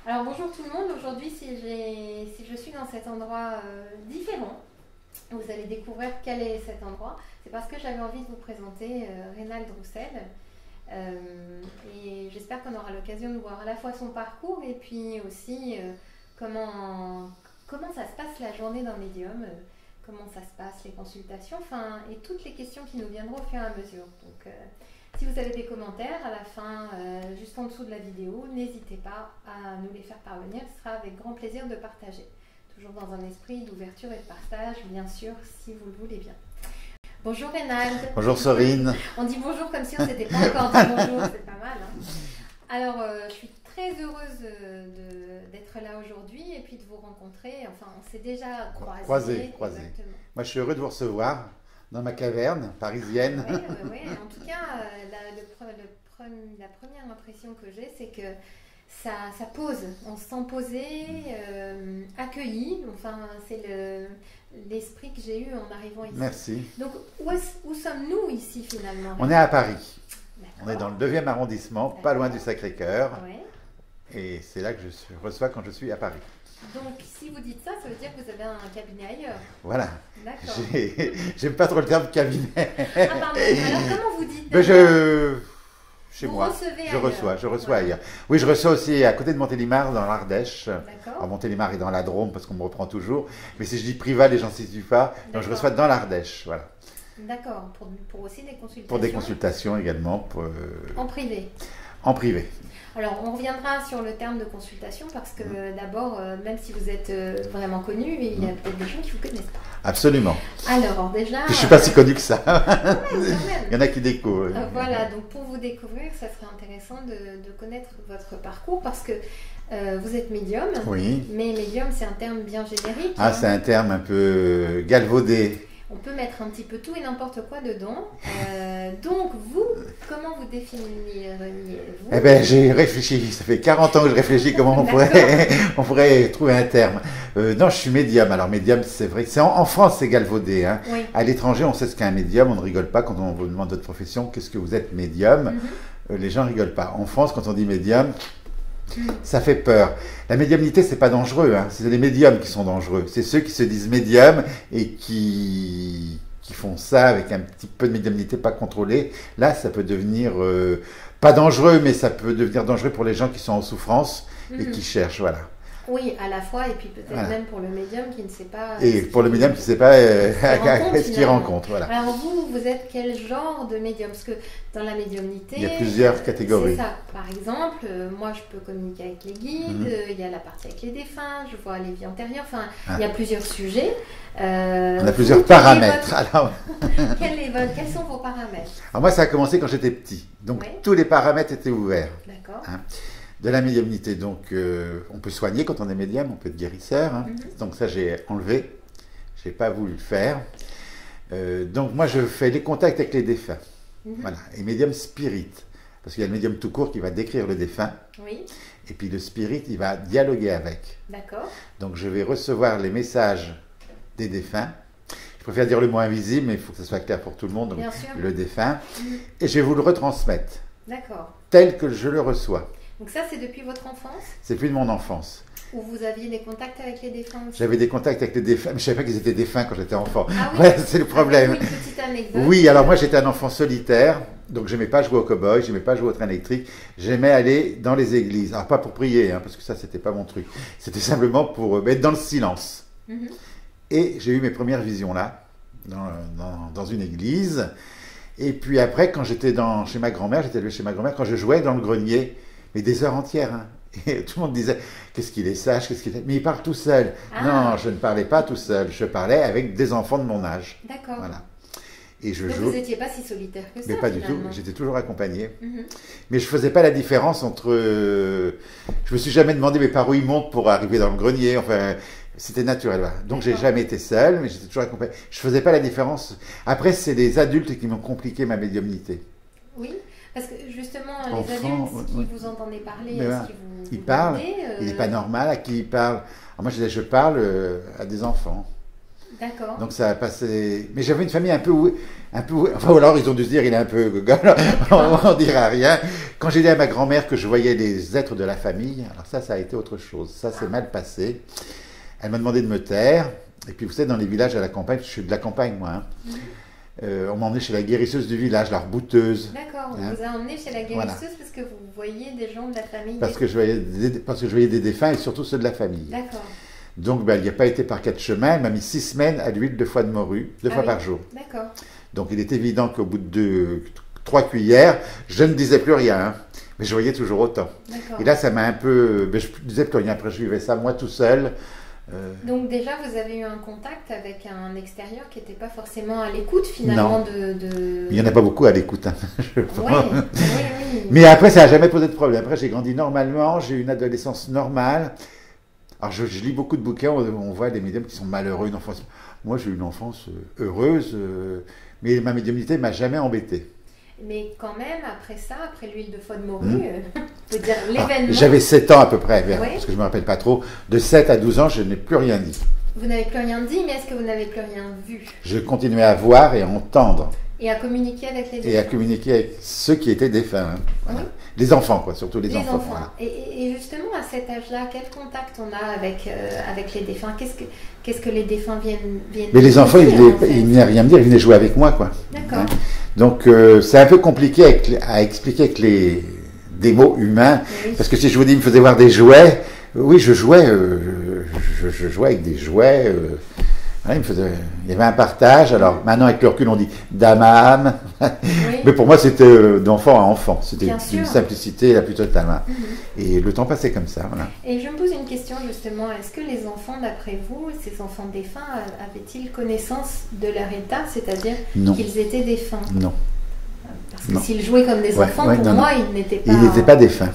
Alors bonjour tout le monde, aujourd'hui si je suis dans cet endroit différent, vous allez découvrir quel est cet endroit, c'est parce que j'avais envie de vous présenter Reynald Roussel. Et j'espère qu'on aura l'occasion de voir à la fois son parcours et puis aussi comment ça se passe la journée d'un médium, comment ça se passe les consultations, enfin, et toutes les questions qui nous viendront au fur et à mesure. Donc, si vous avez des commentaires à la fin, juste en dessous de la vidéo, n'hésitez pas à nous les faire parvenir, ce sera avec grand plaisir de partager. Toujours dans un esprit d'ouverture et de partage, bien sûr, si vous le voulez bien. Bonjour Reynald. Bonjour Sorine. On dit bonjour comme si on ne s'était pas encore dit bonjour, c'est pas mal. Hein. Alors, je suis très heureuse d'être là aujourd'hui et puis de vous rencontrer. Enfin, on s'est déjà croisés. Exactement. Moi, je suis heureux de vous recevoir dans ma caverne parisienne. Oui. En tout cas, la première impression que j'ai, c'est que ça pose. On se sent posé, accueilli. Enfin, c'est l'esprit que j'ai eu en arrivant ici. Merci. Donc, où sommes-nous ici finalement? On est à Paris. On est dans le 9e arrondissement, pas loin du Sacré-Cœur. Ouais. Et c'est là que je reçois quand je suis à Paris. Donc, si vous dites ça, ça veut dire que vous avez un cabinet ailleurs. Voilà. D'accord. J'aime pas trop le terme cabinet. Ah, pardon. Alors, comment vous dites? Mais chez vous moi, recevez je reçois ailleurs. Oui, je reçois aussi à côté de Montélimar, dans l'Ardèche. D'accord. Alors, Montélimar est dans la Drôme, parce qu'on me reprend toujours. Mais si je dis Prival, les gens ne s'y situent pas. Donc, je reçois dans l'Ardèche, voilà. D'accord, pour aussi des consultations. Pour des consultations également. En privé. En privé. Alors, on reviendra sur le terme de consultation parce que d'abord, même si vous êtes vraiment connu, il y a peut-être des gens qui ne vous connaissent pas. Absolument. Alors, déjà... Je ne suis pas si connu que ça. Quand même. Il y en a qui découvrent. Voilà, donc pour vous découvrir, ça serait intéressant de connaître votre parcours parce que vous êtes médium. Oui. Mais médium, c'est un terme bien générique. Ah, c'est un terme un peu galvaudé. On peut mettre un petit peu tout et n'importe quoi dedans. Donc, vous, comment vous définiriez-vous? Eh bien, j'ai réfléchi. Ça fait 40 ans que je réfléchis comment on pourrait trouver un terme. Non, je suis médium. Alors, médium, c'est vrai. En France, c'est galvaudé. Hein. Oui. À l'étranger, on sait ce qu'est un médium. On ne rigole pas quand on vous demande votre profession. Qu'est-ce que vous êtes médium? Les gens ne rigolent pas. En France, quand on dit médium, ça fait peur. La médiumnité, c'est pas dangereux, hein. C'est les médiums qui sont dangereux. C'est ceux qui se disent médiums et qui font ça avec un petit peu de médiumnité pas contrôlée. Là, ça peut devenir pas dangereux, mais ça peut devenir dangereux pour les gens qui sont en souffrance et qui cherchent, voilà. Oui, à la fois, et puis peut-être même pour le médium qui ne sait pas... Et pour le médium qui ne sait pas ce qu'il rencontre, voilà. Alors vous êtes quel genre de médium? Parce que dans la médiumnité... Il y a plusieurs catégories. C'est ça. Par exemple, moi je peux communiquer avec les guides, il y a la partie avec les défunts, je vois les vies antérieures, enfin, il y a plusieurs sujets. On a plusieurs paramètres. Alors... Quels sont vos paramètres? Alors moi, ça a commencé quand j'étais petit. Donc tous les paramètres étaient ouverts. D'accord. Hein. De la médiumnité, donc on peut soigner quand on est médium, on peut être guérisseur, hein. Donc ça j'ai enlevé, j'ai pas voulu le faire. Donc moi je fais les contacts avec les défunts, voilà, et médium spirit, parce qu'il y a le médium tout court qui va décrire le défunt, et puis le spirit il va dialoguer avec. D'accord. Donc je vais recevoir les messages des défunts, je préfère dire le mot invisible, mais il faut que ça soit clair pour tout le monde, donc le défunt, et je vais vous le retransmettre, tel que je le reçois. Donc ça, c'est depuis votre enfance? C'est depuis de mon enfance. Ou vous aviez des contacts avec les défunts aussi? J'avais des contacts avec les défunts, mais je ne savais pas qu'ils étaient défunts quand j'étais enfant. Ah oui? Ouais, c'est le problème. Une petite anecdote. Oui, alors moi j'étais un enfant solitaire, donc je n'aimais pas jouer au cow-boy, je n'aimais pas jouer au train électrique, j'aimais aller dans les églises. Alors pas pour prier, hein, parce que ça c'était pas mon truc. C'était simplement pour être dans le silence. Et j'ai eu mes premières visions là, dans une église. Et puis après, quand j'étais chez ma grand-mère, j'étais allé chez ma grand-mère, quand je jouais dans le grenier, mais des heures entières, hein. Et tout le monde disait, qu'est-ce qu'il est sage, qu'est-ce qu'il est... Mais il parle tout seul. Non, je ne parlais pas tout seul, je parlais avec des enfants de mon âge. D'accord. Voilà. Et donc vous n'étiez pas si solitaire que ça? Mais pas du tout, j'étais toujours accompagné. Mais je ne faisais pas la différence entre... Je me suis jamais demandé, mais par où il monte pour arriver dans le grenier, enfin... C'était naturel, voilà. Donc j'ai jamais été seul, mais j'étais toujours accompagné. Je faisais pas la différence. Après, c'est les adultes qui m'ont compliqué ma médiumnité. Oui, parce que justement, les adultes qui vous entendez parler, est-ce qu'ils vous il parle, il n'est pas normal à qui il parle. Alors moi, je parle à des enfants. D'accord. Donc ça a passé. Mais j'avais une famille un peu. Enfin, ou alors ils ont dû se dire, il est un peu gogol, on dira rien. Quand j'ai dit à ma grand-mère que je voyais les êtres de la famille, alors ça a été autre chose. Ça s'est mal passé. Elle m'a demandé de me taire. Et puis vous savez, dans les villages à la campagne, je suis de la campagne moi, hein. On m'a emmené chez la guérisseuse du village, la rebouteuse. D'accord, on vous a emmené chez la guérisseuse parce que vous voyez des gens de la famille. Parce que je voyais des défunts et surtout ceux de la famille. D'accord. Donc il n'y a pas été par 4 chemins, elle m'a mis 6 semaines à l'huile 2 fois de morue, 2 fois par jour. D'accord. Donc il est évident qu'au bout de 3 cuillères, je ne disais plus rien, hein, mais je voyais toujours autant. Et là ça m'a un peu... je ne disais plus rien, après je vivais ça moi tout seul. Donc déjà, vous avez eu un contact avec un extérieur qui n'était pas forcément à l'écoute finalement de... Il n'y en a pas beaucoup à l'écoute. Hein, oui. Mais après, ça n'a jamais posé de problème. Après, j'ai grandi normalement, j'ai eu une adolescence normale. Alors, je lis beaucoup de bouquins, on voit des médiums qui sont malheureux. Moi, j'ai eu une enfance heureuse, mais ma médiumnité ne m'a jamais embêté. Mais quand même, après ça, après l'huile de foie de morue, on peut dire l'événement... J'avais 7 ans à peu près, parce que je ne me rappelle pas trop. De 7 à 12 ans, je n'ai plus rien dit. Vous n'avez plus rien dit, mais est-ce que vous n'avez plus rien vu? Je continuais à voir et à entendre. Et à communiquer avec les défunts. Et à communiquer avec ceux qui étaient défunts. Hein. Voilà. Les enfants, quoi, surtout les enfants. Voilà. Et justement, à cet âge-là, quel contact on a avec les défunts? Qu'est-ce que les défunts viennent Mais les enfants, ils ne venaient rien me dire, ils venaient jouer avec moi, quoi. D'accord. Hein. Donc, c'est un peu compliqué à expliquer avec des mots humains. Oui. Parce que si je vous dis, il me faisait voir des jouets, oui, je jouais avec des jouets. Il y avait un partage. Alors maintenant, avec le recul, on dit d'âme à âme. Oui. Mais pour moi, c'était d'enfant à enfant. C'était d'une simplicité la plus totale. Hein. Et le temps passait comme ça. Voilà. Et je me pose une question justement. Est-ce que les enfants, d'après vous, ces enfants défunts, avaient-ils connaissance de leur état, c'est-à-dire qu'ils étaient défunts? Non. Parce que s'ils jouaient comme des enfants, pour moi, ils n'étaient pas... Ils n'étaient pas défunts.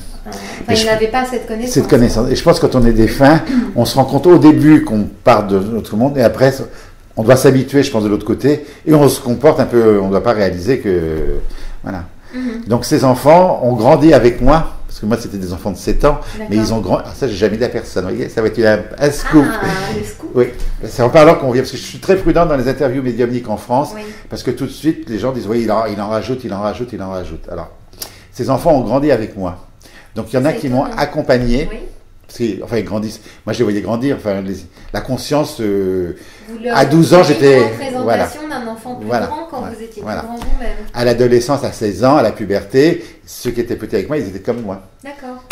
Ils n'avaient pas cette connaissance. Cette connaissance. Et je pense que quand on est défunt, on se rend compte au début qu'on part de notre monde et après, on doit s'habituer, je pense, de l'autre côté et on se comporte un peu, on ne doit pas réaliser que... Voilà. Donc ces enfants ont grandi avec moi, parce que moi c'était des enfants de 7 ans, mais ils ont grandi... Ça, j'ai jamais dit à personne, vous voyez, ça va être un scoop. Ah, le scoop. Oui, c'est en parlant qu'on vient, parce que je suis très prudent dans les interviews médiumniques en France, parce que tout de suite, les gens disent, oui, il en rajoute. Alors, ces enfants ont grandi avec moi. Donc il y en a qui m'ont accompagné. Parce que, ils grandissent. Moi, je les voyais grandir. La conscience. À 12 ans, j'étais. Une représentation d'un enfant plus grand quand vous étiez plus grand vous-même. À l'adolescence, à 16 ans, à la puberté, ceux qui étaient petits avec moi, ils étaient comme moi. D'accord.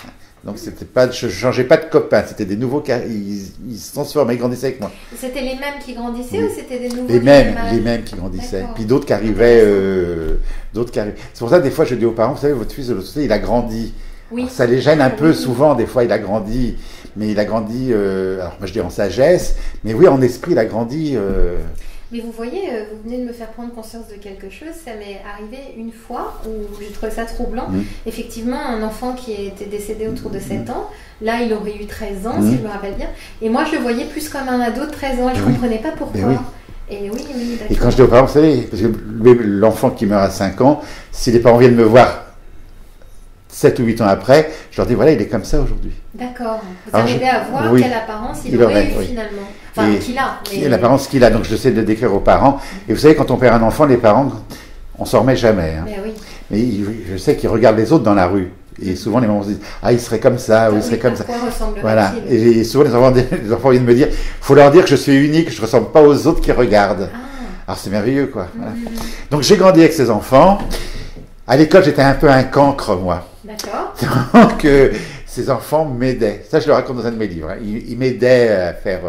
Donc, je ne changeais pas de copains. C'était des nouveaux. Ils se transformaient, ils grandissaient avec moi. C'était les mêmes qui grandissaient ou c'était des nouveaux les mêmes qui grandissaient. Puis d'autres qui arrivaient. C'est pour ça, des fois, je dis aux parents, vous savez, votre fils de l'autre côté, il a grandi. Oui. Alors, ça les gêne un peu souvent, des fois il a grandi, mais il a grandi, alors moi je dis en sagesse, mais oui en esprit il a grandi. Mais vous voyez, vous venez de me faire prendre conscience de quelque chose, ça m'est arrivé une fois où j'ai trouvé ça troublant. Effectivement, un enfant qui était décédé autour de 7 ans, là il aurait eu 13 ans si je me rappelle bien, et moi je le voyais plus comme un ado de 13 ans et je ne comprenais pas pourquoi. Et et quand je dis aux parents, vous savez, parce que l'enfant qui meurt à 5 ans, si les parents viennent me voir 7 ou 8 ans après, je leur dis voilà, il est comme ça aujourd'hui. D'accord. Vous arrivez à voir quelle apparence il aurait eu finalement. Enfin, qu'il a. L'apparence qu'il a, donc j'essaie de le décrire aux parents. Et vous savez, quand on perd un enfant, les parents, on s'en remet jamais. Hein. Mais je sais qu'ils regardent les autres dans la rue. Et souvent, les mamans se disent ah, il serait comme ça, ou il serait comme ça. Voilà. Et souvent, les enfants viennent me dire il faut leur dire que je suis unique, je ne ressemble pas aux autres qui regardent. Alors, c'est merveilleux, quoi. Voilà. Donc, j'ai grandi avec ces enfants. À l'école, j'étais un peu un cancre, moi. D'accord. Donc, ces enfants m'aidaient. Ça, je le raconte dans un de mes livres. Hein. Ils m'aidaient à faire...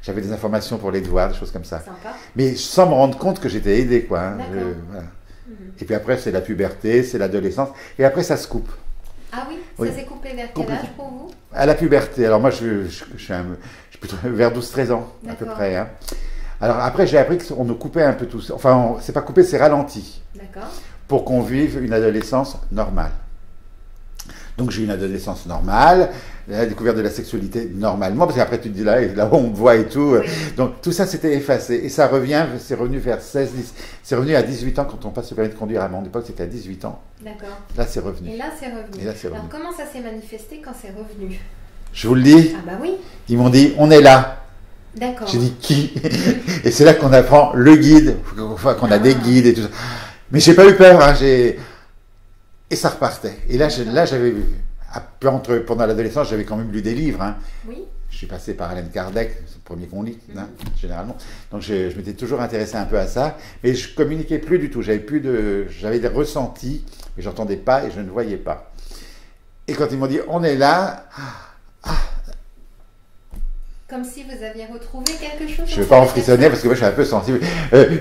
j'avais des informations pour les devoirs, des choses comme ça. Sympa. Mais sans me rendre compte que j'étais aidé, quoi. Hein. Voilà. Et puis après, c'est la puberté, c'est l'adolescence. Et après, ça se coupe. Ah oui, ça s'est coupé vers quel âge pour vous? À la puberté. Alors moi, je suis plutôt vers 12-13 ans, à peu près. Hein. Alors après, j'ai appris qu'on nous coupait un peu tout ça. Enfin, c'est pas coupé, c'est ralenti. D'accord. Pour qu'on vive une adolescence normale. Donc j'ai eu une adolescence normale, la découverte de la sexualité normalement, parce qu'après tu te dis là où on me voit et tout. Donc tout ça s'était effacé. Et ça revient, c'est revenu vers 16, 10, c'est revenu à 18 ans quand on passe le permis de conduire à mon époque, c'était à 18 ans. D'accord. Là c'est revenu. Et là c'est revenu. Alors comment ça s'est manifesté quand c'est revenu? Je vous le dis. Ah bah oui. Ils m'ont dit on est là. D'accord. J'ai dit qui? Et c'est là qu'on apprend le guide, enfin, qu'on a des guides et tout ça. Mais j'ai pas eu peur, hein, et ça repartait. Et là, j'avais, pendant l'adolescence, j'avais quand même lu des livres. Hein. Oui. Je suis passé par Alain Kardec, c'est le premier qu'on lit, hein, généralement. Donc je m'étais toujours intéressé un peu à ça, mais je communiquais plus du tout. J'avais des ressentis, mais j'entendais pas et je ne voyais pas. Et quand ils m'ont dit on est là, comme si vous aviez retrouvé quelque chose. Je ne vais pas en frissonner parce que moi je suis un peu sensible.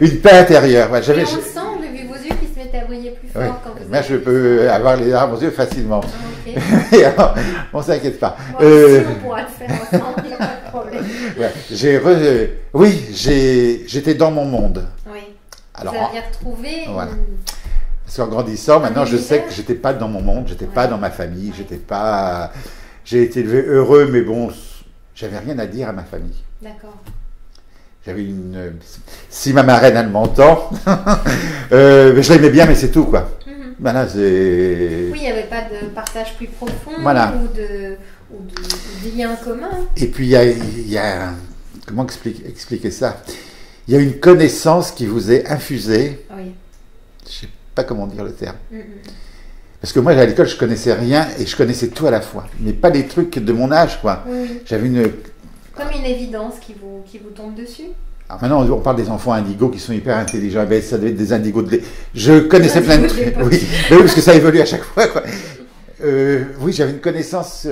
Une paix intérieure. Ouais, on le sent, j'ai vu vos yeux qui se mettaient à briller plus fort quand vous moi je peux avoir les larmes aux yeux facilement. Okay. Alors, on s'inquiète pas. Bon, si on pourra le faire ensemble, il n'y a pas de problème. Oui, j'étais dans mon monde. Oui. Alors, vous aviez retrouvé. Voilà. Parce qu'en grandissant, maintenant je sais que j'étais pas dans mon monde, j'étais pas dans ma famille, j'étais pas. J'ai été élevé heureux, mais bon, j'avais rien à dire à ma famille. D'accord. J'avais une. Si ma marraine elle m'entend, je l'aimais bien, mais c'est tout quoi. Voilà, oui, il n'y avait pas de partage plus profond voilà. ou de liens communs. Et puis il y a comment expliquer ça? Il y a une connaissance qui vous est infusée. Oui. Je sais pas comment dire le terme. Parce que moi, à l'école, je connaissais rien et je connaissais tout à la fois. Mais pas des trucs de mon âge, quoi. Oui. J'avais une. Comme une évidence qui vous tombe dessus. Alors maintenant, on parle des enfants indigos qui sont hyper intelligents. Ben, ça devait être des indigos de Je connaissais plein de trucs. Oui. Mais oui, parce que ça évolue à chaque fois, quoi. Oui, j'avais une connaissance.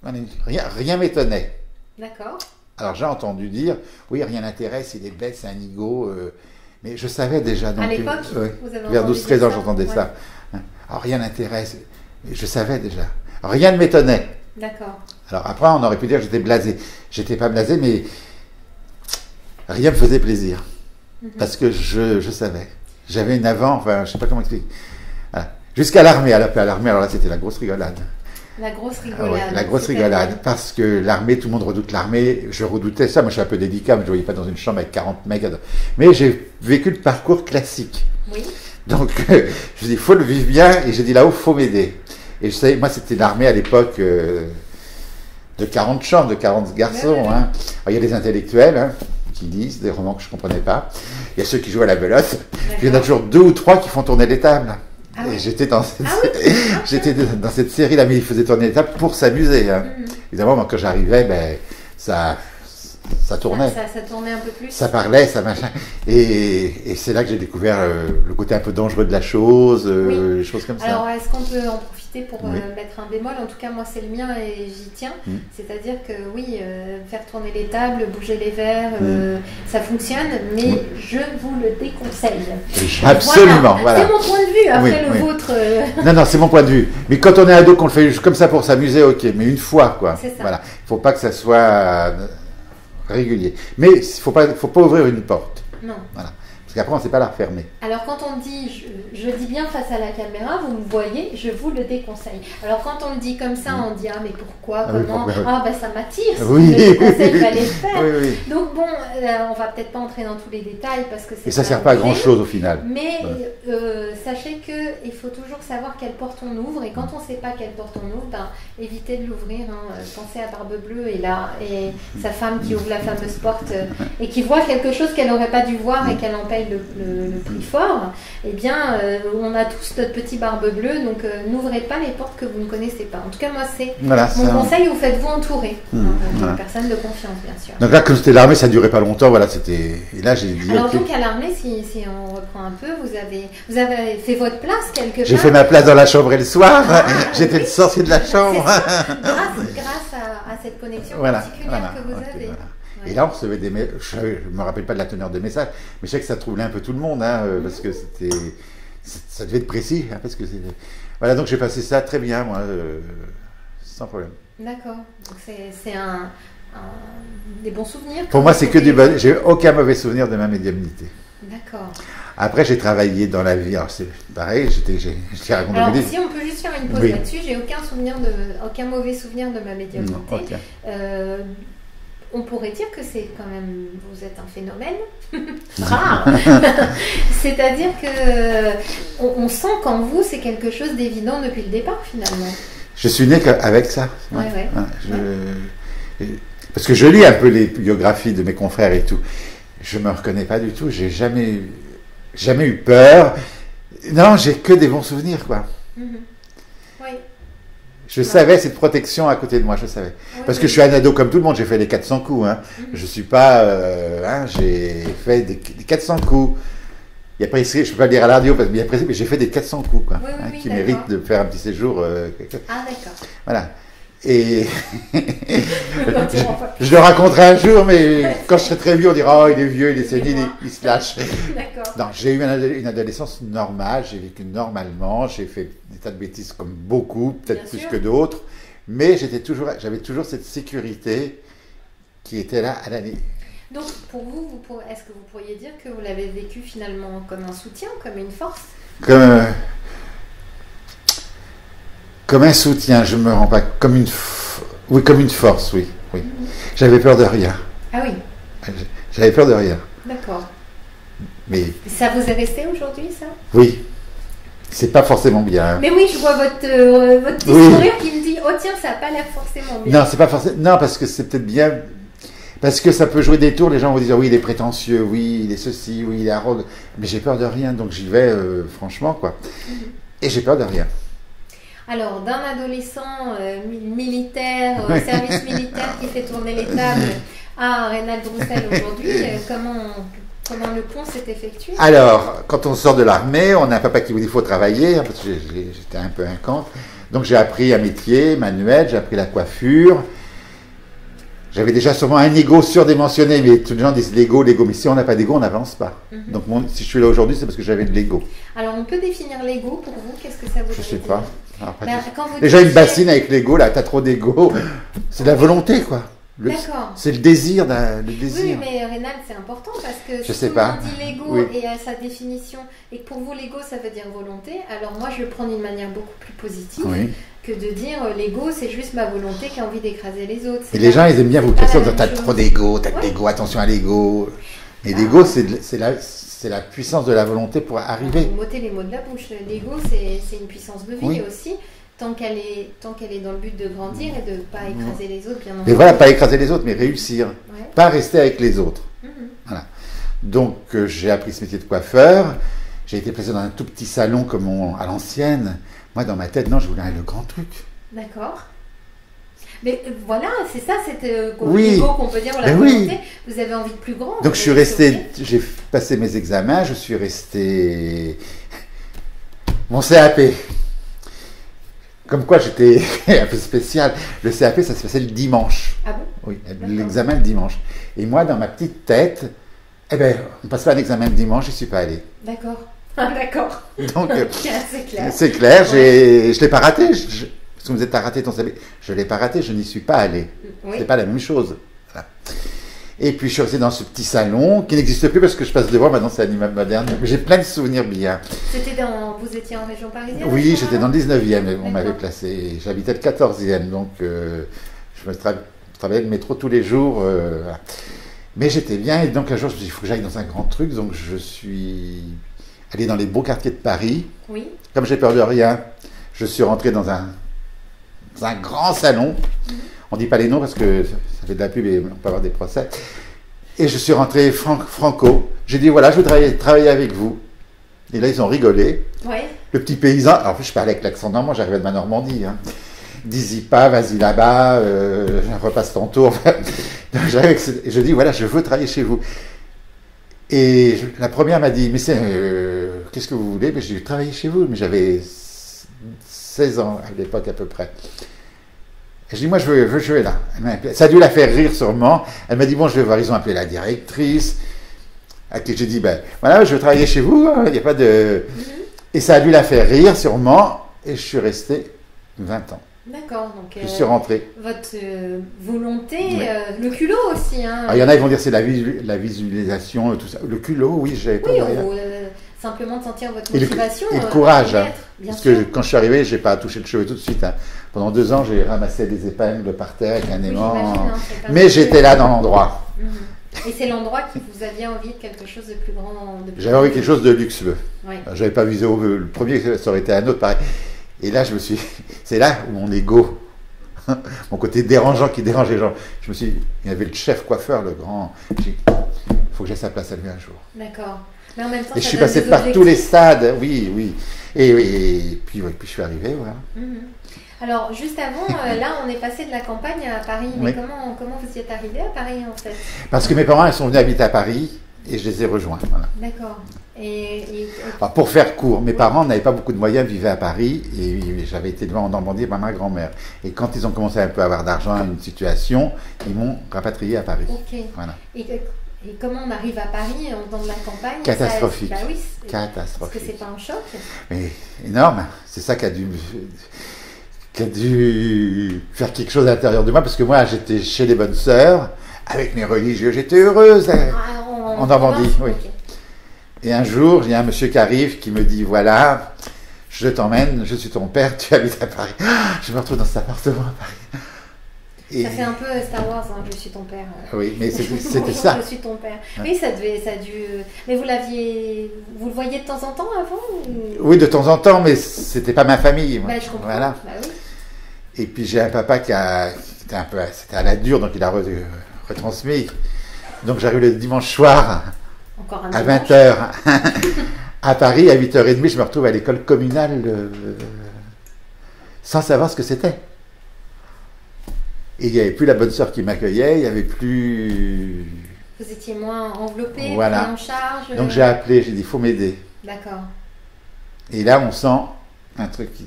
Rien m'étonnait. D'accord. Alors j'ai entendu dire, oui, rien n'intéresse, il est bête, c'est un inigo. Mais je savais déjà. Donc, à l'époque, vous avez vers 12-13 ans, j'entendais ça. Alors rien n'intéresse. Je savais déjà. Rien ne m'étonnait. D'accord. Alors après, on aurait pu dire que j'étais blasé. J'étais pas blasé, mais rien me faisait plaisir. Parce que je savais. J'avais une avant, enfin, je sais pas comment expliquer. Voilà. Jusqu'à l'armée. À l'armée, alors là, c'était la grosse rigolade. La grosse rigolade. Ouais, la grosse rigolade. Parce que l'armée, tout le monde redoute l'armée. Je redoutais ça. Moi, je suis un peu délicat, mais je ne voyais pas dans une chambre avec 40 mecs. Mais j'ai vécu le parcours classique. Oui. Donc, je dis, il faut le vivre bien. Et j'ai dit, là-haut, il faut m'aider. Et je sais, moi, c'était l'armée à l'époque de 40 chambres, de 40 garçons. Hein. Alors, il y a des intellectuels qui lisent des romans que je ne comprenais pas. Il y a ceux qui jouent à la belote. Puis il y en a toujours 2 ou 3 qui font tourner les tables. Ah oui. Et j'étais dans cette série-là, mais ils faisaient tourner les tables pour s'amuser. Hein. Évidemment, moi, quand j'arrivais, ben, ça tournait. Ça tournait un peu plus. Ça parlait, ça machin. Et c'est là que j'ai découvert le côté un peu dangereux de la chose, les choses comme ça. Alors, est-ce qu'on peut en profiter pour mettre un bémol? En tout cas, moi, c'est le mien et j'y tiens. C'est-à-dire que oui, faire tourner les tables, bouger les verres, ça fonctionne, mais je vous le déconseille. Absolument. Voilà. C'est mon point de vue, après le vôtre. Non, c'est mon point de vue. Mais quand on est ado, qu'on le fait comme ça pour s'amuser, ok. Mais une fois, quoi. C'est ça. Voilà. Il ne faut pas que ça soit régulier. Mais il ne faut pas ouvrir une porte. Non. Voilà. Parce qu'après, on ne sait pas la refermer. Alors, quand on dit, je dis bien face à la caméra, vous me voyez, je vous le déconseille. Alors, quand on le dit comme ça, on dit, ah, mais pourquoi, comment? Ben, ça m'attire, oui. Je le déconseille, il fallait le faire. Oui. Donc, bon, on va peut-être pas entrer dans tous les détails, parce que c'est. Et ça ne sert pas à grand-chose, au final. Mais sachez qu'il faut toujours savoir quelle porte on ouvre, et quand on ne sait pas quelle porte on ouvre, ben, évitez de l'ouvrir. Pensez à Barbe Bleue et sa femme qui ouvre la fameuse porte, et qui voit quelque chose qu'elle n'aurait pas dû voir et qu'elle en paye le prix fort. Eh bien, on a tous notre petit Barbe Bleue, donc n'ouvrez pas les portes que vous ne connaissez pas. En tout cas, moi, c'est mon conseil, vous faites-vous entourer. Une personne de confiance, bien sûr. Donc là, comme c'était l'armée, ça ne durait pas longtemps, voilà, c'était... Et là, j'ai dit... Alors donc, à l'armée, si on reprend un peu, vous avez fait votre place quelque part. J'ai fait ma place dans la chambre et le soir, j'étais le sorcier de la chambre. Grâce à cette connexion particulière que vous avez. Voilà. Et là, on recevait des messages. Je ne me rappelle pas de la teneur des messages, mais je sais que ça troublait un peu tout le monde, parce que ça devait être précis. Parce que voilà, donc j'ai passé ça très bien, moi, sans problème. D'accord. Donc c'est des bons souvenirs. Pour moi, c'est que du bon. J'ai aucun mauvais souvenir de ma médiumnité. D'accord. Après, j'ai travaillé dans la vie. Alors, c'est pareil, j'ai raconté. Alors, si on peut juste faire une pause là-dessus, j'ai aucun mauvais souvenir de ma médiumnité. On pourrait dire que c'est quand même, vous êtes un phénomène rare. C'est-à-dire que on sent qu'en vous, c'est quelque chose d'évident depuis le départ, finalement. Je suis né avec ça. Parce que je lis un peu les biographies de mes confrères et tout. Je me reconnais pas du tout. J'ai jamais eu peur. Non, j'ai que des bons souvenirs, quoi. Oui. Je savais cette protection à côté de moi, je savais. Oui, Parce que je suis un ado comme tout le monde, j'ai fait les 400 coups. Hein. Je suis pas... j'ai fait des 400 coups. Il y a presque, je ne peux pas le dire à la radio, mais j'ai fait des 400 coups, quoi, qui méritent de faire un petit séjour. Ah, d'accord. Voilà. Et je le raconterai un jour, mais quand je serai très vieux, on dira, oh, il est vieux, il est sénile, il se lâche. D'accord. Non, j'ai eu une adolescence normale, j'ai vécu normalement, j'ai fait des tas de bêtises comme beaucoup, peut-être plus que d'autres, mais j'avais toujours cette sécurité qui était là à l'année. Donc, pour vous, est-ce que vous pourriez dire que vous l'avez vécu finalement comme un soutien, comme une force? Comme un soutien, je me rends pas comme une force, oui. J'avais peur de rien. Ah oui. J'avais peur de rien. D'accord. Mais ça vous est resté aujourd'hui, ça? Oui. C'est pas forcément bien. Hein. Mais oui, je vois votre petit sourire qui me dit, oh tiens, ça n'a pas l'air forcément bien. Non, c'est pas forcément. Non, parce que c'est peut-être bien. Parce que ça peut jouer des tours, les gens vont dire oui, il est prétentieux, oui, il est ceci, oui, il est arrogant. Mais j'ai peur de rien, donc j'y vais franchement, quoi. Et j'ai peur de rien. Alors, d'un adolescent militaire, service militaire qui fait tourner les tables à Reynald Roussel aujourd'hui, comment le pont s'est effectué? Alors, quand on sort de l'armée, on a un papa qui vous dit qu'il faut travailler, parce que j'étais un peu incante. Donc j'ai appris un métier manuel, j'ai appris la coiffure. J'avais déjà sûrement un ego surdimensionné, mais tous les gens disent l'ego, mais si on n'a pas d'ego, on n'avance pas. Donc si je suis là aujourd'hui, c'est parce que j'avais de l'ego. Alors on peut définir l'ego pour vous, qu'est-ce que ça veut dire? Je sais pas. Déjà une bassine avec l'ego, là, t'as trop d'ego. C'est de la volonté, quoi. D'accord. C'est le désir. Oui, mais Reynald, c'est important parce que je si sais tout pas. le monde dit l'ego et à sa définition, et que pour vous l'ego ça veut dire volonté, alors moi je le prends d'une manière beaucoup plus positive que de dire l'ego c'est juste ma volonté qui a envie d'écraser les autres. Et les gens ils aiment bien vous casser en disant t'as trop d'ego, t'as de l'ego, attention à l'ego. Mais l'ego c'est la puissance de la volonté pour arriver. Vous m'ôtez les mots de la bouche. L'ego c'est une puissance de vie aussi. Tant qu'elle est dans le but de grandir et de ne pas écraser les autres, bien entendu. Mais voilà, pas écraser les autres, mais réussir. Pas rester avec les autres. Voilà. Donc, j'ai appris ce métier de coiffeur. J'ai été placé dans un tout petit salon comme à l'ancienne. Moi, dans ma tête, non, je voulais le grand truc. D'accord. Mais voilà, c'est ça, cette l'ego qu'on peut dire, la volonté. Vous avez envie de plus grand. Donc, je suis resté, j'ai passé mes examens, je suis resté... Mon CAP. Comme quoi j'étais un peu spécial. Le CAP, ça se passait le dimanche. Ah bon? Oui, l'examen le dimanche. Et moi, dans ma petite tête, on ne passe pas l'examen le dimanche, je ne suis pas allé. D'accord. D'accord. Donc, c'est clair. C'est clair, je ne l'ai pas raté. Parce que vous êtes à rater ton CAP. Je ne l'ai pas raté, je n'y suis pas allé. Ce n'est pas la même chose. Voilà. Et puis je suis resté dans ce petit salon qui n'existe plus parce que je passe devant, maintenant c'est un immeuble moderne. J'ai plein de souvenirs bien. Vous étiez en région parisienne? Oui, j'étais dans le 19e, on m'avait placé. J'habitais le 14e, donc je travaillais le métro tous les jours. Voilà. Mais j'étais bien, et donc un jour je me suis dit, il faut que j'aille dans un grand truc, donc je suis allé dans les beaux quartiers de Paris. Oui. Comme j'ai peur de rien, je suis rentré dans un grand salon. On ne dit pas les noms parce que ça fait de la pub et on peut avoir des procès. Et je suis rentré franco. J'ai dit, voilà, je veux travailler avec vous. Et là, ils ont rigolé. Ouais. Le petit paysan, alors en plus, je parlais avec l'accent normand, j'arrivais de ma Normandie. Hein. Dis-y pas, vas-y là-bas, repasse ton tour. Je dis, voilà, je veux travailler chez vous. Et la première m'a dit, mais qu'est-ce que vous voulez? Mais j'ai travaillé chez vous, mais j'avais 16 ans à l'époque à peu près. Je dis, moi, je veux jouer là. Ça a dû la faire rire sûrement. Elle m'a dit, bon, je vais voir, ils ont appelé la directrice. À qui j'ai dit, voilà, je veux travailler chez vous, il n'y a pas de... Et ça a dû la faire rire sûrement. Et je suis resté 20 ans. D'accord, donc... je suis rentré. Votre volonté, le culot aussi. Hein. Alors, il y en a, ils vont dire, c'est la visualisation, tout ça. Le culot, oui, j'avais pas de rien. Simplement de sentir votre motivation. Et le courage. Parce que quand je suis arrivé, je n'ai pas touché le cheveu tout de suite. Hein. Pendant 2 ans, j'ai ramassé des épingles par terre avec un aimant. Mais j'étais là dans l'endroit. Et c'est l'endroit qui vous aviez envie de quelque chose de plus grand. J'avais envie de quelque chose de luxueux. Oui. Je n'avais pas visé le premier, ça aurait été un autre pareil. Et là, c'est là où mon ego Mon côté dérangeant qui dérange les gens. Je me suis dit, il y avait le chef coiffeur, le grand. J'ai dit, il faut que j'ai sa place à lui un jour. D'accord. Mais en même temps, et je suis passé par tous les stades, oui, oui. Et puis je suis arrivé, voilà. Alors, juste avant, là, on est passé de la campagne à Paris. Mais comment vous y êtes arrivé à Paris, en fait? Parce que mes parents, ils sont venus habiter à Paris et je les ai rejoints. Voilà. D'accord. Alors, pour faire court, mes parents n'avaient pas beaucoup de moyens, vivaient à Paris et j'avais été élevé en Normandie par ma grand-mère. Et quand ils ont commencé à un peu avoir d'argent, une situation, ils m'ont rapatrié à Paris. Ok. Voilà. Et comment on arrive à Paris dans de la campagne? Catastrophique. Bah oui, catastrophique. Parce que c'est pas un choc? Mais énorme. C'est ça qui a dû faire quelque chose à l'intérieur de moi, parce que moi, j'étais chez les bonnes sœurs, avec mes religieux, j'étais heureuse en Normandie. Oui. Okay. Et un jour, il y a un monsieur qui arrive, qui me dit, voilà, je t'emmène, je suis ton père, tu habites à Paris. Je me retrouve dans cet appartement à Paris. Et... Ça fait un peu Star Wars, hein, je suis ton père. Oui, mais c'était ça. Je suis ton père. Oui, ça a dû... Mais vous le voyiez de temps en temps avant ou... Oui, de temps en temps, mais c'était pas ma famille. Bah, je comprends. Voilà. Bah, oui. Et puis j'ai un papa qui était un peu, c'était à la dure, donc il a retransmis. Donc j'arrive le dimanche soir à 20h à Paris, à 8h30, je me retrouve à l'école communale sans savoir ce que c'était. Et il n'y avait plus la bonne sœur qui m'accueillait, il n'y avait plus... Vous étiez moins enveloppé, voilà. pris en charge. Donc j'ai appelé, j'ai dit, il faut m'aider. D'accord. Et là, on sent un truc qui...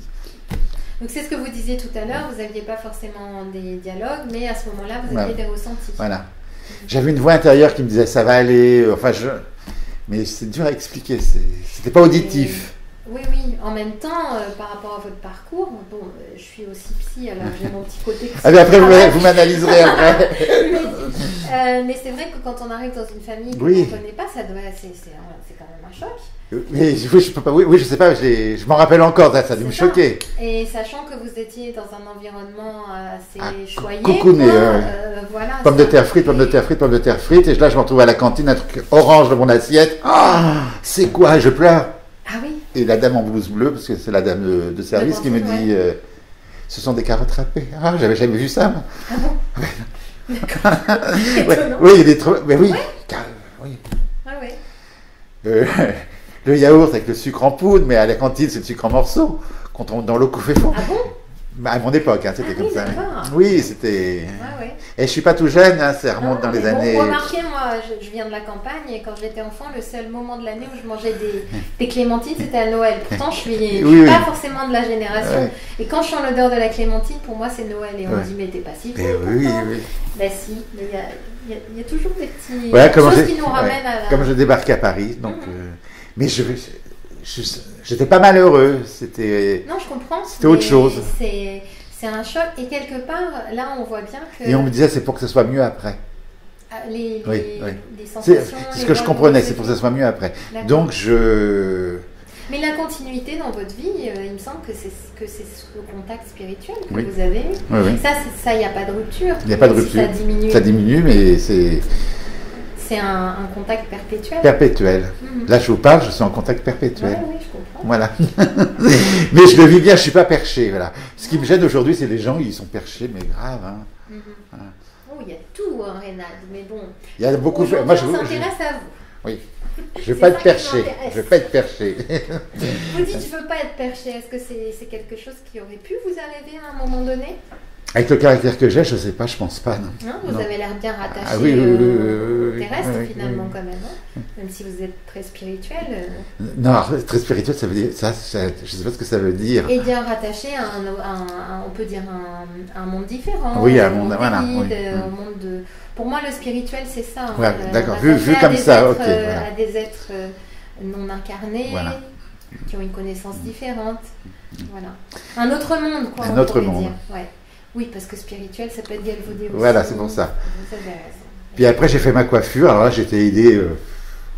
Donc c'est ce que vous disiez tout à l'heure, vous n'aviez pas forcément des dialogues, mais à ce moment-là, vous aviez des ressentis. Voilà. J'avais une voix intérieure qui me disait, ça va aller, enfin, mais c'est dur à expliquer, c'était pas auditif. Oui, en même temps, par rapport à votre parcours, bon, je suis aussi psy, alors j'ai mon petit côté psy. Allez, après, vous m'analyserez après. mais c'est vrai que quand on arrive dans une famille qu'on ne connaît pas, c'est quand même un choc. Mais je peux pas, oui, je sais pas, je m'en rappelle encore, ça a dû me choquer. Et sachant que vous étiez dans un environnement assez choyé, coucouné, voilà. Pommes de terre frites, et là je me retrouve à la cantine, un truc orange dans mon assiette. C'est quoi? Je pleure. Ah oui. Et la dame en blouse bleue, parce que c'est la dame de service qui me dit, ce sont des carottes râpées. Ah, j'avais jamais vu ça. Moi. Ah bon? Oui, il y a des trucs, mais oui. Oui. Ah oui. Le yaourt avec le sucre en poudre, mais à la cantine, c'est le sucre en morceaux, dans l'eau couffée fond. Ah bon? À mon époque, c'était comme ça. Oui, c'était... Et je suis pas tout jeune, ça remonte dans les années... Remarquez, moi, je viens de la campagne, et quand j'étais enfant, le seul moment de l'année où je mangeais des clémentines, c'était à Noël. Pourtant, je suis pas forcément de la génération. Ouais. Et quand je sens l'odeur de la clémentine, pour moi, c'est Noël. Et on me dit, mais t'es pas si vieux. Oui. Ben si, mais il y a toujours des petites choses qui nous ramènent à la... Comme je débarquais à Paris, donc... Mais j'étais pas malheureux, c'était... Non, je comprends. C'était autre chose. C'est un choc, et quelque part, là, on voit bien que... Et on me disait, c'est pour que ce soit mieux après. Les sensations... C'est ce que je comprenais, c'est pour que ce soit mieux après. Donc, Mais la continuité dans votre vie, il me semble que c'est le contact spirituel que vous avez. Oui. Ça, il n'y a pas de rupture. Il n'y a pas de rupture. Ça diminue, mais c'est... C'est un contact perpétuel. Perpétuel. Là, je vous parle, je suis en contact perpétuel. Oui, je comprends. Voilà. Mais je le vis bien, je ne suis pas perché. Voilà. Ce qui me gêne aujourd'hui, c'est les gens, ils sont perchés, mais grave. Hein. Voilà. Oh, il y a tout, hein, Reynald, mais bon. Il y a beaucoup de... Moi, on s'intéresse à vous. Oui. Je ne veux pas être perché. Je veux pas être perché. Vous dites, je ne veux pas être perché. Est-ce que c'est quelque chose qui aurait pu vous arriver à un moment donné? Avec le caractère que j'ai, je ne sais pas, je ne pense pas. Non, vous avez l'air bien rattaché au terrestre, finalement, quand même. Hein, même si vous êtes très spirituel. Non, très spirituel, ça veut dire... je ne sais pas ce que ça veut dire. Et bien rattaché à on peut dire un monde différent. Oui, un monde... Voilà. Un monde de... Pour moi, le spirituel, c'est ça. Ouais, d'accord, vu comme ça, ok. À des êtres non incarnés, qui ont une connaissance différente. Voilà. Un autre monde, quoi. Un autre monde. Ouais. Oui, parce que spirituel, ça peut être galvaudé aussi. Voilà, c'est pour ça. Puis après, j'ai fait ma coiffure, alors là, j'étais aidé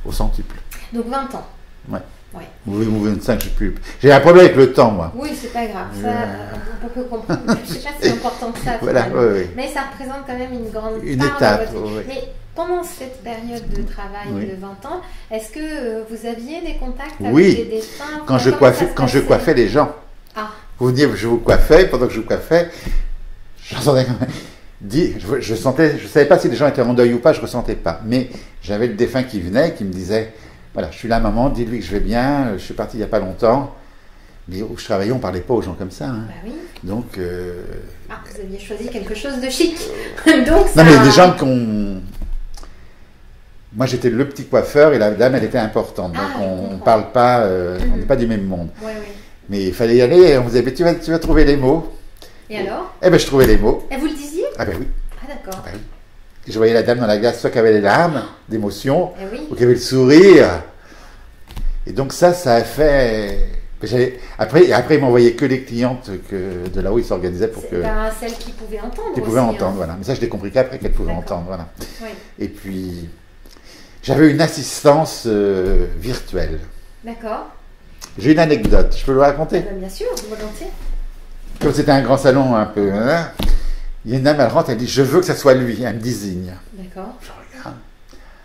au centuple. Donc 20 ans. Ouais. Oui, ou 25, je ne sais plus. J'ai un problème avec le temps, moi. Oui, c'est pas grave. Ça, on peut comprendre. Je ne sais pas si c'est important que ça. Voilà, oui. Mais ça représente quand même une grande étape. De votre vie. Mais pendant cette période de travail de 20 ans, est-ce que vous aviez des contacts avec des défunts? Quand je coiffais les gens. Ah. Vous veniez, je vous coiffais, pendant que je vous coiffais, Je sentais quand même. Je savais pas si les gens étaient en deuil ou pas, je ressentais pas. Mais j'avais le défunt qui venait, qui me disait, voilà, je suis là, maman, dis-lui que je vais bien, je suis parti il y a pas longtemps. Mais où je travaillais, on parlait pas aux gens comme ça. Hein. Bah oui. Donc. Ah, vous aviez choisi quelque chose de chic. Donc ça... Non, mais des gens qu'on. Moi, j'étais le petit coiffeur et la dame, elle était importante. Donc, on ne parle pas, on n'est pas du même monde. Ouais, ouais. Mais il fallait y aller et on me disait, mais tu vas trouver les mots. Et alors? Eh bien, je trouvais les mots. Et vous le disiez? Ah ben oui. Ah d'accord. Ah ben oui. Je voyais la dame dans la glace, soit qu'elle avait les larmes d'émotion, oui. ou qu'elle avait le sourire. Et donc ça a fait... Après, ils m'envoyaient que les clientes de là où ils s'organisaient pour que... celles qui pouvaient entendre Qui pouvaient entendre, voilà. Mais ça, je l'ai compris qu'après qu'elles pouvaient entendre, voilà. Oui. Et puis, j'avais une assistance virtuelle. D'accord. J'ai une anecdote, je peux le raconter? Bien sûr, volontiers. Comme c'était un grand salon un peu... Hein, il y a une dame, elle rentre, elle dit, je veux que ça soit lui, elle me désigne. D'accord. Je regarde.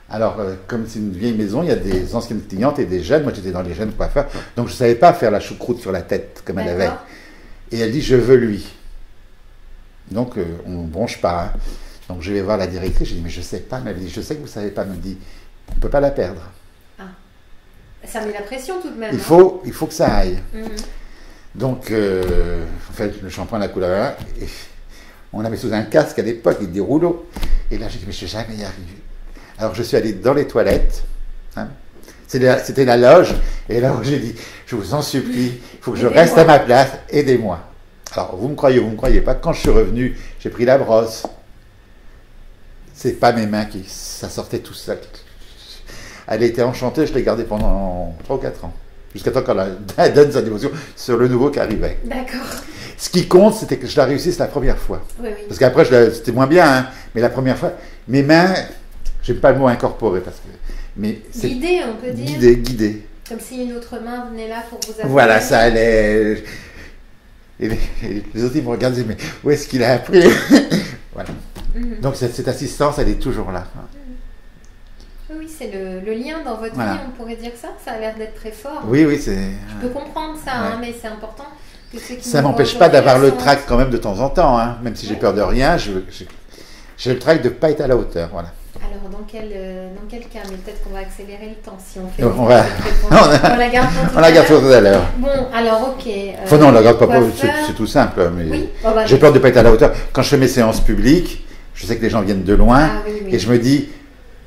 Alors, comme c'est une vieille maison, il y a des anciennes clientes et des jeunes. Moi, j'étais dans les jeunes coiffeurs. Donc, je ne savais pas faire la choucroute sur la tête comme elle avait. Et elle dit, je veux lui. Donc, on ne bronche pas. Hein. Donc, je vais voir la directrice. Je dis, mais je ne sais pas. Mais elle dit, je sais que vous ne savez pas. Elle me dit, on ne peut pas la perdre. Ah. Ça met la pression tout de même. Il faut que ça aille. Mm-hmm. Donc, en fait, le shampoing, la couleur, et on la met sous un casque à l'époque, il des rouleaux. Et là, j'ai dit, mais je ne vais jamais y arriver. Alors, je suis allé dans les toilettes. Hein. C'était la loge. Et là, j'ai dit, je vous en supplie, il faut que je reste à ma place, aidez-moi. Alors, vous me croyez pas. Quand je suis revenu, j'ai pris la brosse. C'est pas mes mains ça sortait tout seul. Elle était enchantée, je l'ai gardée pendant 3 ou 4 ans. Jusqu'à temps qu'elle donne sa dévotion sur le nouveau qui arrivait. D'accord. Ce qui compte, c'était que je la réussisse la première fois. Oui, oui. Parce qu'après, c'était moins bien, hein, mais la première fois, mes mains, j'aime pas le mot incorporé, parce que... Mais c'est guidé, on peut dire. Guidé. Comme si une autre main venait là pour vous appuyer. Voilà, ça allait... Et les autres, ils me regardent et disent, mais où est-ce qu'il a appris? Voilà. Mm-hmm. Donc cette assistance, elle est toujours là. Oui, c'est le lien dans votre vie, on pourrait dire ça. Ça a l'air d'être très fort. Oui, c'est... Je peux comprendre ça, hein, mais c'est important que ceux qui... Ça m'empêche pas d'avoir le trac quand même de temps en temps, hein. Même si j'ai peur de rien, j'ai le trac de ne pas être à la hauteur, voilà. Alors, dans quel cas? Mais peut-être qu'on va accélérer le temps si on fait... On la garde pour tout à l'heure. Bon, alors, ok. Non, on la garde pas, c'est tout simple. Mais oui. J'ai peur de ne pas être à la hauteur. Quand je fais mes séances publiques, je sais que les gens viennent de loin, et je me dis,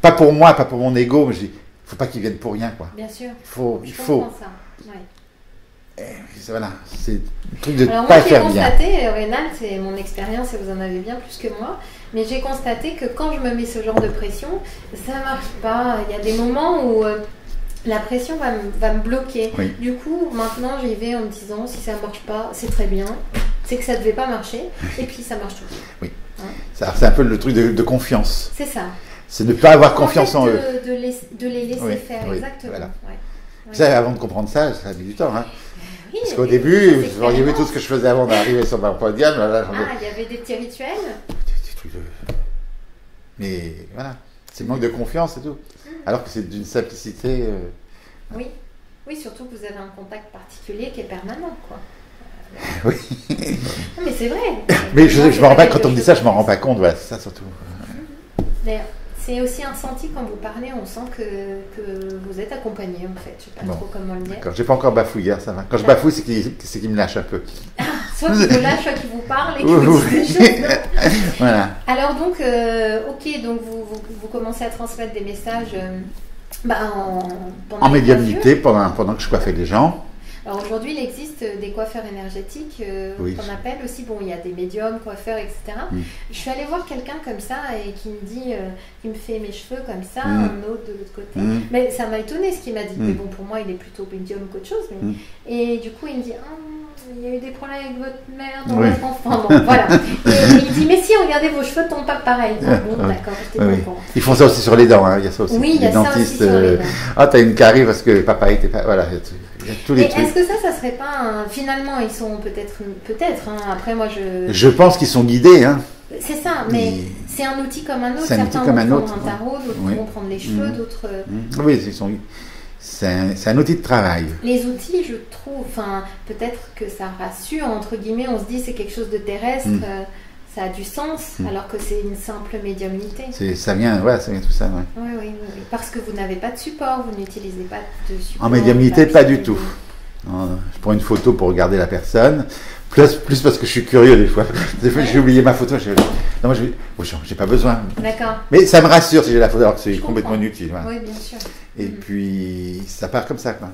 pas pour moi, pas pour mon ego, mais je dis, il ne faut pas qu'ils viennent pour rien, quoi. Bien sûr. Il je faut. Ça. Ouais. Voilà, c'est le truc de ne pas faire bien. Alors moi j'ai constaté, Rénal, c'est mon expérience et vous en avez bien plus que moi, mais j'ai constaté que quand je me mets ce genre de pression, ça ne marche pas. Il y a des moments où la pression va me bloquer. Oui. Du coup, maintenant j'y vais en me disant, si ça ne marche pas, c'est très bien, c'est que ça ne devait pas marcher, et puis ça marche toujours. Oui, hein? C'est un peu le truc de confiance. C'est ça. C'est ne pas avoir confiance en eux. De les laisser faire, exactement. Voilà. Ouais. Ça, avant de comprendre ça a mis du temps. Hein. Oui, parce qu'au début, vous auriez vu tout ce que je faisais avant d'arriver sur mon podium. Là, il y avait des petits rituels. Des trucs de... Mais voilà, c'est le manque de confiance et tout. Alors que c'est d'une simplicité... Oui, surtout que vous avez un contact particulier qui est permanent, quoi. Oui. Non, mais c'est vrai. Mais je me rends pas, quand on me dit ça, je m'en rends pas compte. Voilà, c'est ça surtout. D'ailleurs, c'est aussi un senti quand vous parlez, on sent que vous êtes accompagné en fait. Je ne sais pas trop comment le dire. D'accord, j'ai pas encore bafouillé, ça va. Quand je bafouille, c'est qu'il me lâche un peu. Soit qu'il vous lâche, soit qu'il vous parle et qu'il vous dit des choses. Voilà. Alors donc, ok, donc vous commencez à transmettre des messages en médiumnité pendant que je coiffais les gens. Alors aujourd'hui, il existe des coiffeurs énergétiques qu'on appelle aussi, bon, il y a des médiums, coiffeurs, etc. Je suis allée voir quelqu'un comme ça et qui me dit, qui me fait mes cheveux comme ça, un autre de l'autre côté. Mais ça m'a étonné ce qu'il m'a dit. Mais bon, pour moi, il est plutôt médium qu'autre chose. Mais... Et du coup, il me dit, il y a eu des problèmes avec votre mère, votre enfant. Bon, voilà. Et il dit, mais si, regardez, vos cheveux ne tombent pas pareil. Bon, d'accord, j'étais pas au courant. Ils font ça aussi sur les dents, hein. Il y a ça aussi. Oui, il y a ça aussi sur les dents. Ah, t'as une carie parce que papa était pas... Voilà. Tous les et trucs. est-ce que ça serait pas finalement ils sont peut-être hein, après moi je pense qu'ils sont guidés, hein. C'est ça, mais c'est un outil comme un autre. C'est un outil comme un autre. Un tarot, d'autres vont prendre les cheveux, d'autres. Oui, c'est un outil de travail. Les outils, je trouve, peut-être que ça rassure entre guillemets. On se dit c'est quelque chose de terrestre. ça a du sens, alors que c'est une simple médiumnité. Ça vient tout ça. Ouais. Oui. Parce que vous n'avez pas de support, vous n'utilisez pas de support. En médiumnité, pas du tout. Non, je prends une photo pour regarder la personne, plus parce que je suis curieux des fois. Des fois, j'ai oublié ma photo. Non, moi, j'ai pas besoin. D'accord. Mais ça me rassure si j'ai la photo, alors que c'est complètement inutile. Voilà. Oui, bien sûr. Et puis, ça part comme ça, quoi.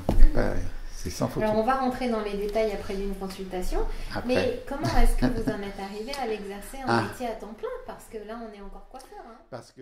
C'est sans photo. Alors, on va rentrer dans les détails après d'une consultation. Après. Mais comment est-ce que vous en êtes arrivé à l'exercer en métier à temps plein? Parce que là, on est encore coiffeur. Hein. Parce que...